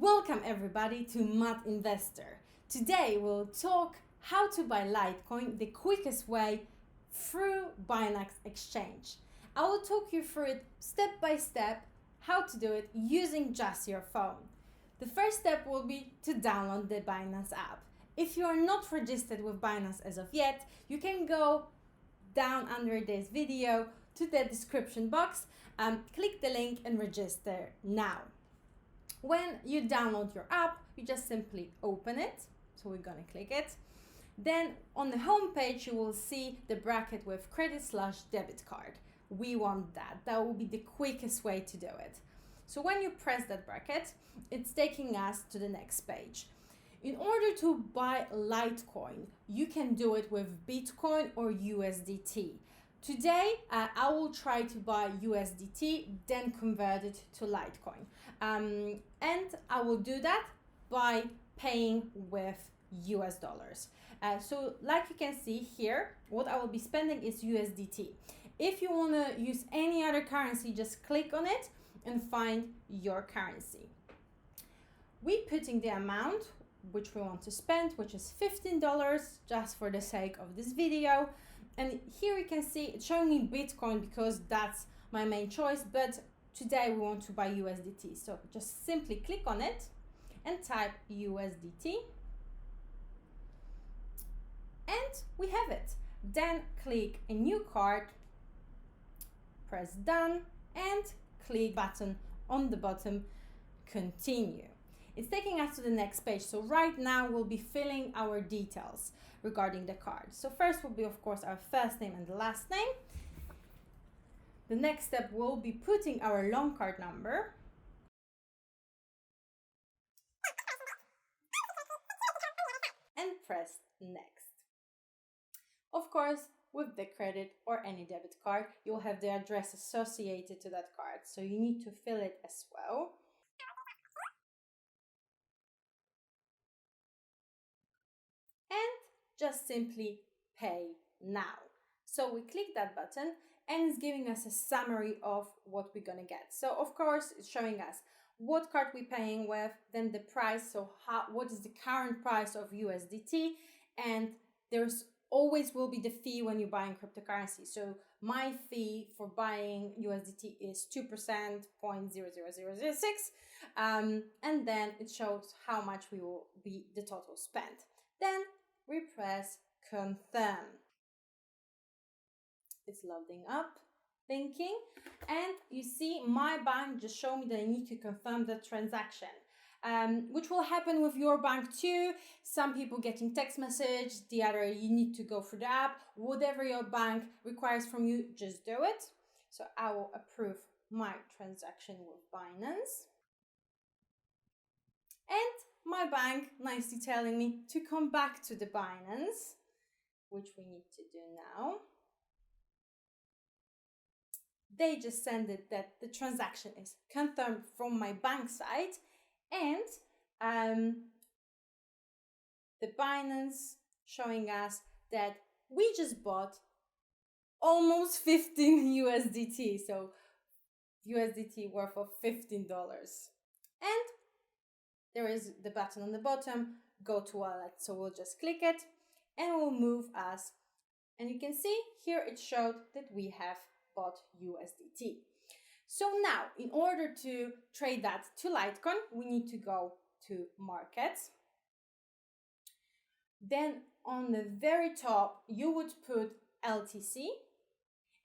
Welcome everybody to Mad Investor. Today we'll talk how to buy Litecoin the quickest way through Binance Exchange. I will talk you through it step by step how to do it using just your phone. The first step will be to download the Binance app. If you are not registered with Binance as of yet, you can go down under this video to the description box, click the link and register now. When you download your app, you just simply open it. So we're gonna click it. Then on the home page, you will see the bracket with credit/debit card. We want that. That will be the quickest way to do it. So when you press that bracket, it's taking us to the next page. In order to buy Litecoin, you can do it with Bitcoin or USDT. Today, I will try to buy USDT, then convert it to Litecoin. And I will do that by paying with US dollars. So like you can see here, what I will be spending is USDT. If you want to use any other currency, just click on it and find your currency. We're putting the amount which we want to spend, which is $15 just for the sake of this video. And here you can see it's showing me Bitcoin because that's my main choice, but today we want to buy USDT. So just simply click on it and type USDT. And we have it. Then click a new card, press done, and click button on the bottom, continue. It's taking us to the next page. So right now we'll be filling our details regarding the card. So first will be, of course, our first name and the last name. The next step will be putting our loan card number. And press next. Of course, with the credit or any debit card, you'll have the address associated to that card. So you need to fill it as well. Just simply pay now. So we click that button and it's giving us a summary of what we're gonna get. So of course it's showing us what card we're paying with, then the price, so what is the current price of USDT, and there's always will be the fee when you're buying cryptocurrency. So my fee for buying USDT is 2%, 0.00006, and then it shows how much we will be the total spent. Then we press confirm. It's loading up, thinking, and you see my bank just showed me that I need to confirm the transaction, which will happen with your bank too. Some people getting text message, the other you need to go through the app. Whatever your bank requires from you, just do it. So I will approve my transaction with Binance. And my bank nicely telling me to come back to the Binance, which we need to do now. They just send it that the transaction is confirmed from my bank side, and the Binance showing us that we just bought almost 15 USDT, so USDT worth of $15. And there is the button on the bottom, go to wallet. So we'll just click it and we'll move us. And you can see here it showed that we have bought USDT. So now in order to trade that to Litecoin, we need to go to markets. Then on the very top, you would put LTC.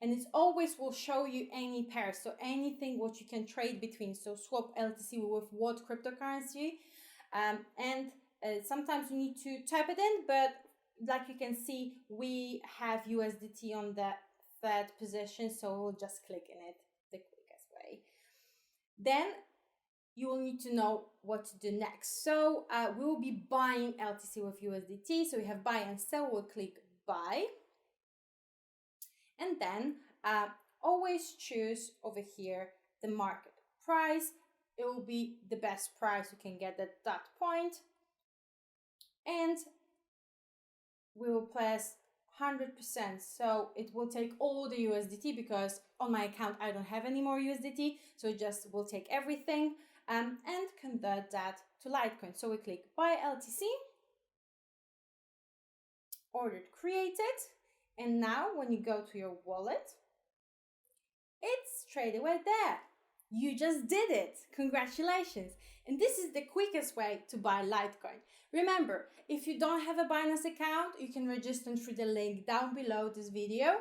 And it always will show you any pair, so anything what you can trade between. So swap LTC with what cryptocurrency, and sometimes you need to type it in, but like you can see, we have USDT on the third position, so we'll just click in it the quickest way. Then you will need to know what to do next. So we will be buying LTC with USDT. So we have buy and sell. We'll click buy. And then always choose over here the market price. It will be the best price you can get at that point. And we will press 100%. So it will take all the USDT because on my account I don't have any more USDT. So it just will take everything. and convert that to Litecoin. So we click buy LTC, order created, and now when you go to your wallet, it's straight away there. You just did it. Congratulations. And this is the quickest way to buy Litecoin. Remember, if you don't have a Binance account, you can register through the link down below this video.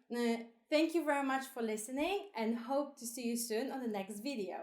Thank you very much for listening and hope to see you soon on the next video.